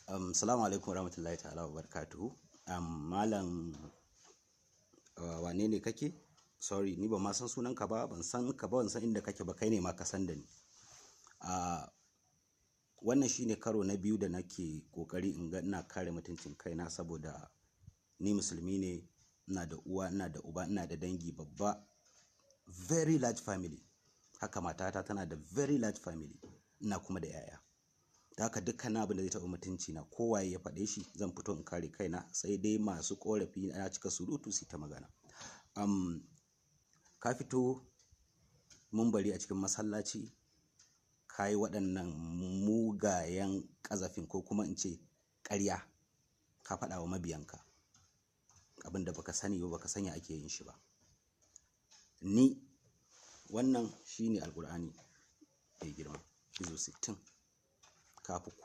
Salamu alaikum warahmatullahi ta'ala wabarakatuhu. Malam wane ne kake? Sorry, ni ba ma san sunanka ba, ban san ka ba, ban san inda kake ba, kai ne ma ka san da ni. Wannan shine karo na biyu da nake kokari in ga ina kare mutuncin kaina saboda ni musulmi ne, ina da uwa, ina da uba, ina da dangi babba, very large family. Haka matata tana da very large family, ina kuma da 'ya'ya. Da haka dukkan abin da zai taɓa mutunci na kowaye ya faɗe shi zan fito in kare kaina, sai dai masu ƙorafi na cika surutu su ta magana. Ka fito mun bari a cikin masallaci ka yi waɗannan mugayen ƙazafin ko kuma in ce ƙarya, ka faɗa wa mabiyanka abin da baka sani ba, baka sanya ake yin shi ba. Ni wannan shine Alƙur'ani mai girma, izo 60 kafi